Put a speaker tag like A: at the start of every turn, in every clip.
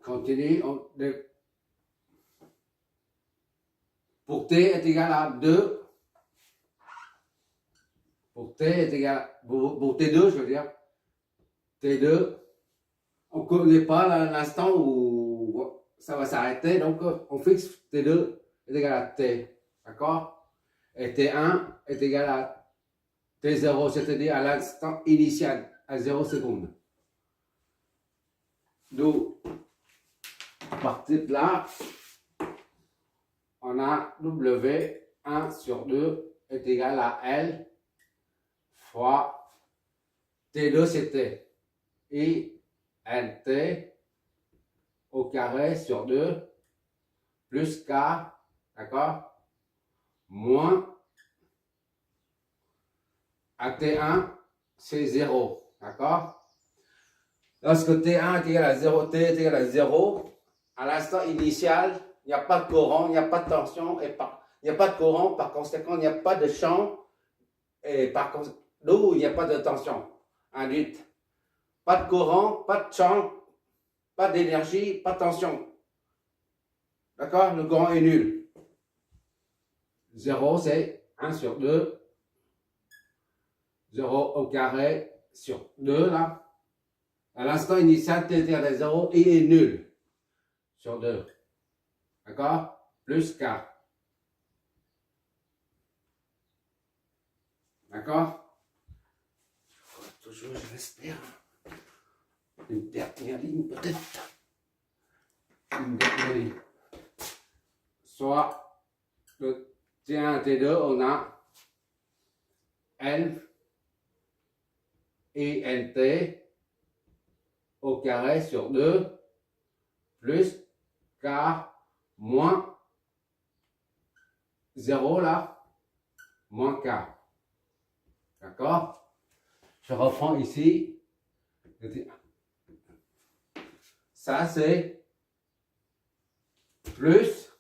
A: continue. Pour t est égal à 2, pour t est égal à, pour t2, je veux dire, t2, on ne connaît pas l'instant où ça va s'arrêter, donc on fixe t2 est égal à t, d'accord? Et t1 est égal à t0, c'est-à-dire à l'instant initial, à 0 secondes. Donc, à partir de là, on a W1 sur 2 est égal à L fois T2 c'est T. Et NT au carré sur 2 plus K, d'accord, moins à T1 c'est 0, d'accord. Lorsque T1 est égal à 0, T est égal à 0, à l'instant initial, il n'y a pas de courant, il n'y a pas de tension, et il n'y a pas de courant, par conséquent, il n'y a pas de champ, et par conséquent, d'où il n'y a pas de tension induite. Pas de courant, pas de champ, pas d'énergie, pas de tension. D'accord? Le courant est nul. 0, c'est 1 sur 2. 0 au carré sur 2, là. À l'instant initial, t égale à 0, il est nul. Sur 2. D'accord? Plus K. D'accord? Toujours, je l'espère. Une dernière ligne, peut-être. Une dernière ligne. Soit le T1 et T2, on a L et NT au carré sur 2 plus K moins 0 là, moins K. D'accord? Je reprends ici. Ça c'est plus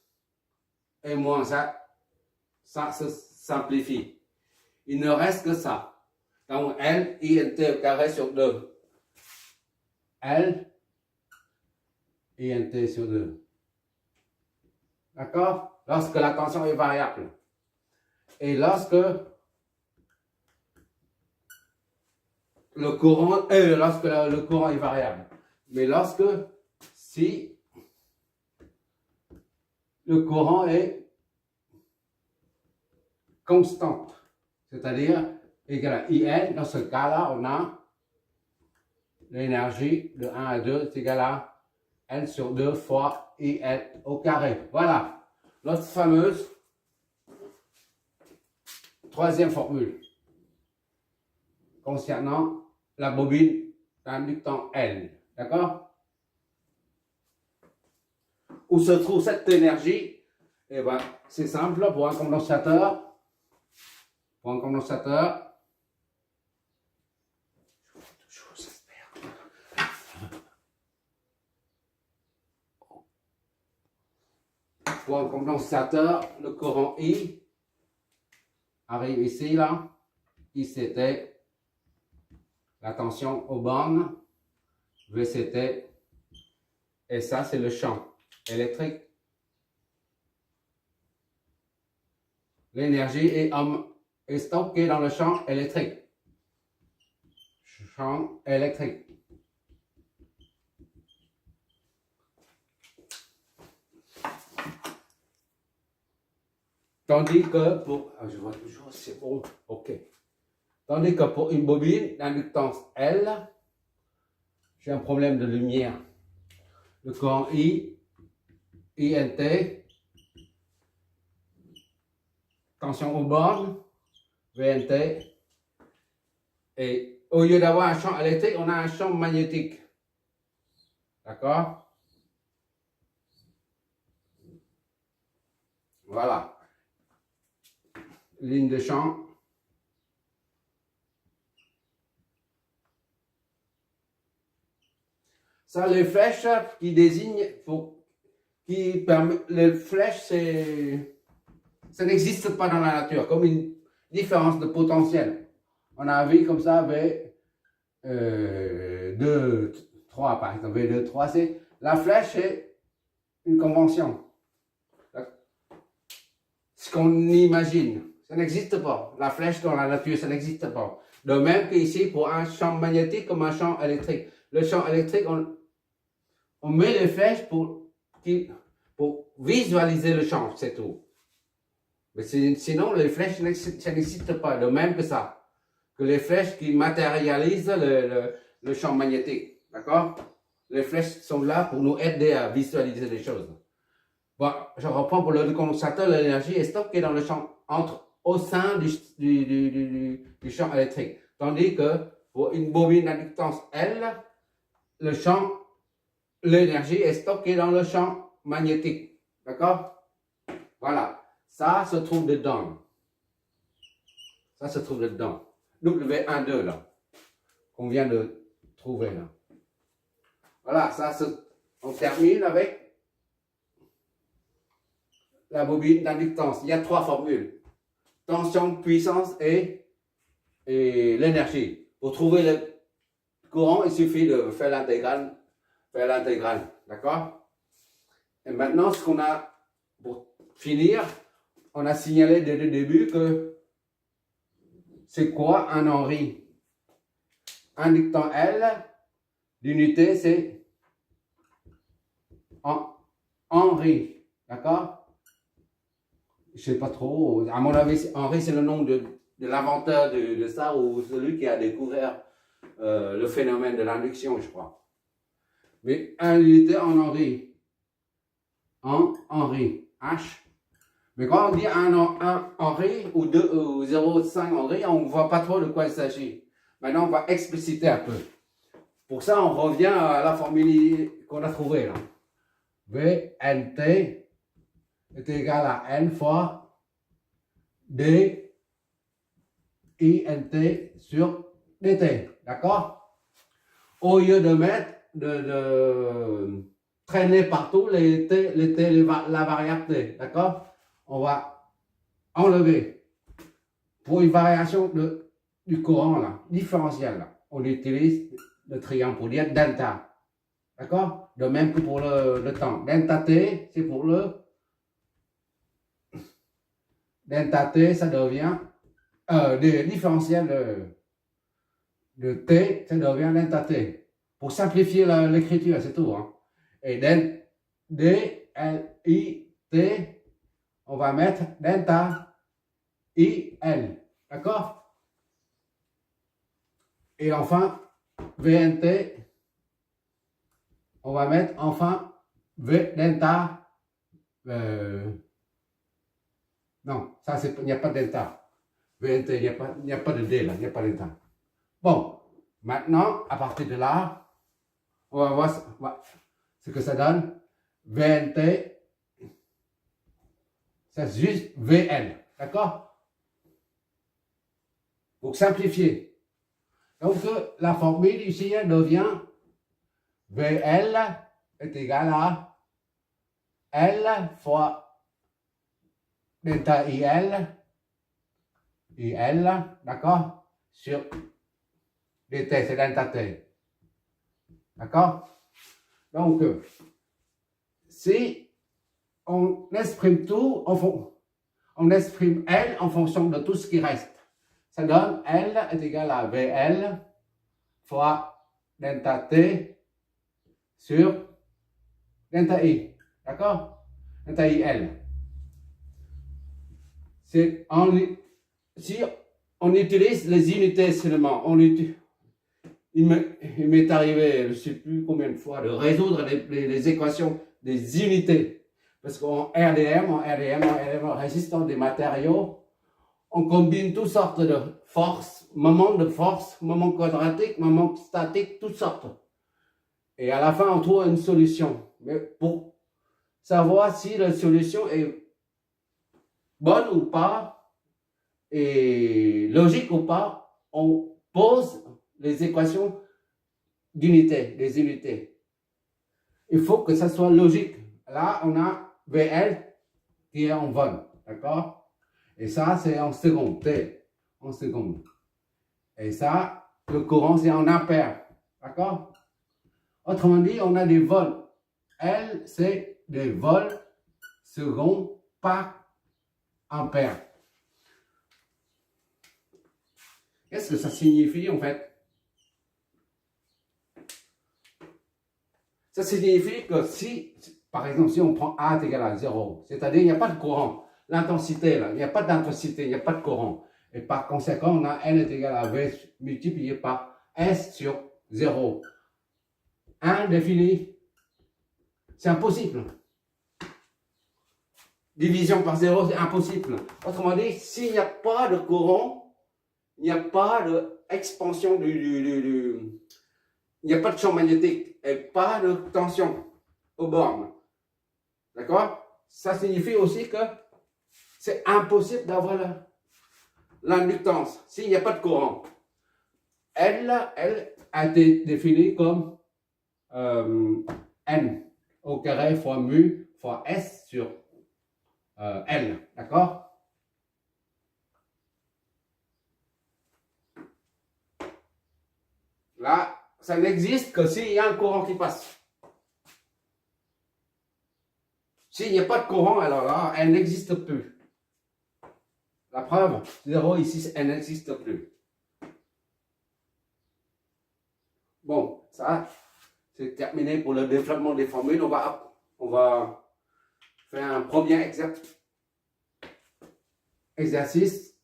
A: et moins. Ça se simplifie. Il ne reste que ça. Donc L, I, N, T au carré sur 2. L, I, N, T sur 2. D'accord? Lorsque la tension est variable. Et lorsque le courant est variable. Mais si le courant est constant, c'est-à-dire égal à IN, dans ce cas-là, on a l'énergie de 1 à 2 est égal à N sur 2 fois IN au carré. Voilà, notre fameuse troisième formule concernant la bobine d'inductant L. D'accord? Où se trouve cette énergie? Eh bien, c'est simple, pour un condensateur, le courant I arrive ici, là. ICT, la tension aux bornes, VCT, et ça, c'est le champ électrique. L'énergie est stockée dans le champ électrique. Champ électrique. Tandis que pour... je vois toujours, c'est bon, ok. Tandis que pour une bobine d'inductance L, j'ai un problème de lumière. Le courant INT, tension aux bornes, VNT, et au lieu d'avoir un champ électrique, on a un champ magnétique. D'accord? Voilà. Ligne de champ. Ça, les flèches qui désignent, les flèches, ça n'existe pas dans la nature, comme une différence de potentiel. On a vu comme ça V2, 3 par exemple, V2, 3, c'est La flèche est une convention. Ce qu'on imagine, ça n'existe pas. La flèche dans la nature, ça n'existe pas. De même qu'ici, pour un champ magnétique comme un champ électrique. Le champ électrique, on met les flèches pour visualiser le champ, c'est tout. Mais sinon, les flèches, ça n'existe pas. De même que ça. Que les flèches qui matérialisent le champ magnétique. D'accord? Les flèches sont là pour nous aider à visualiser les choses. Bon, je reprends pour le condensateur, l'énergie est stockée dans le champ, au sein du champ électrique. Tandis que pour une bobine d'inductance L, l'énergie est stockée dans le champ magnétique. D'accord? Voilà. Ça se trouve dedans. Ça se trouve dedans. W12 là. Qu'on vient de trouver là. Voilà, on termine avec la bobine d'inductance. Il y a 3 formules. Tension, puissance et l'énergie. Pour trouver le courant, il suffit de faire l'intégrale. D'accord? Et maintenant, ce qu'on a, pour finir, on a signalé dès le début que c'est quoi un Henry? Inductant L, l'unité c'est Henry. D'accord? Je sais pas trop, à mon avis, Henry c'est le nom de l'inventeur de ça, ou celui qui a découvert le phénomène de l'induction, je crois. Mais un unité en Henry. En Henry. H. Mais quand on dit un Henry ou 0,5 Henry, on ne voit pas trop de quoi il s'agit. Maintenant, on va expliciter un peu. Pour ça, on revient à la formule qu'on a trouvée là. VNT est égal à N fois D INT sur DT. D'accord? Au lieu de mettre, de traîner partout la variable T. D'accord? On va enlever. Pour une variation du courant là, différentiel là, on utilise le triangle pour dire delta. D'accord? De même que pour le temps. Delta T, c'est pour le delta T, ça devient différentiel de T, ça devient delta T. Pour simplifier l'écriture, c'est tout. Hein. Et D, L, I, T, on va mettre delta I, L. D'accord? Et enfin, VNT, on va mettre enfin V delta. Non, ça il n'y a pas de delta. VNT, il n'y a pas de D là, il n'y a pas de delta. Bon, maintenant, à partir de là, on va voir ce que ça donne. VNT, c'est juste VL. D'accord? Pour simplifier. Donc, la formule ici devient VL est égal à L fois delta IL, d'accord, sur dt, c'est delta T. D'accord? Donc, si on exprime tout, on exprime L en fonction de tout ce qui reste. Ça donne L est égal à VL fois delta T sur delta I. D'accord? Delta IL. Si on utilise les unités seulement, il m'est arrivé, je ne sais plus combien de fois, de résoudre les équations des unités. Parce qu'en RDM, résistant des matériaux, on combine toutes sortes de forces, moments quadratiques, moments statiques, toutes sortes. Et à la fin, on trouve une solution. Mais pour savoir si la solution est bonne ou pas, et logique ou pas, on pose les équations d'unité, des unités. Il faut que ça soit logique. Là, on a VL qui est en vol, d'accord? Et ça, c'est en seconde, T, en seconde. Et ça, le courant, c'est en ampères, d'accord? Autrement dit, on a des volts L, c'est des volts secondes par ampère. Qu'est-ce que ça signifie en fait? Ça signifie que si, par exemple, si on prend A est égal à 0, c'est-à-dire il n'y a pas de courant, l'intensité là, il n'y a pas d'intensité, il n'y a pas de courant. Et par conséquent, on a N est égal à V multiplié par S sur 0. 1 défini, c'est impossible. Division par 0, c'est impossible. Autrement dit, s'il n'y a pas de courant, il n'y a pas d'expansion il n'y a pas de champ magnétique et pas de tension aux bornes. D'accord? Ça signifie aussi que c'est impossible d'avoir l'inductance s'il n'y a pas de courant. Elle a été définie comme N au carré fois mu fois S sur L. D'accord? Là, ça n'existe que s'il y a un courant qui passe. S'il n'y a pas de courant, alors là, elle n'existe plus. La preuve, 0 ici, elle n'existe plus. Bon, ça, c'est terminé pour le développement des formules. On va faire un premier exercice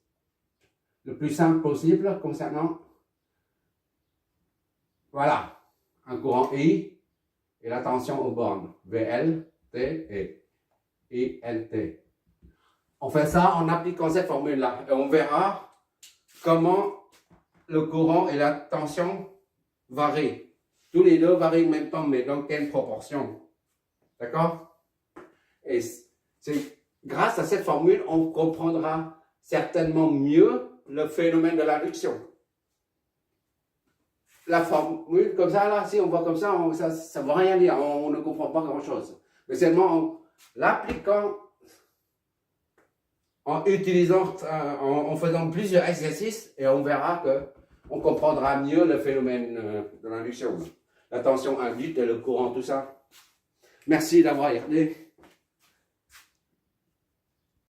A: le plus simple possible concernant, voilà, un courant I et la tension aux bornes, VL, T et ILT. On fait ça en appliquant cette formule-là et on verra comment le courant et la tension varient. Tous les deux varient en même temps, mais dans quelle proportion? D'accord? Et c'est grâce à cette formule, on comprendra certainement mieux le phénomène de l'induction. La formule comme ça, là, si on voit comme ça, ça ne veut rien dire, on ne comprend pas grand-chose. Mais seulement en l'appliquant, en utilisant, en faisant plusieurs exercices, et on verra que on comprendra mieux le phénomène de l'induction. La tension induite et le courant, tout ça. Merci d'avoir regardé.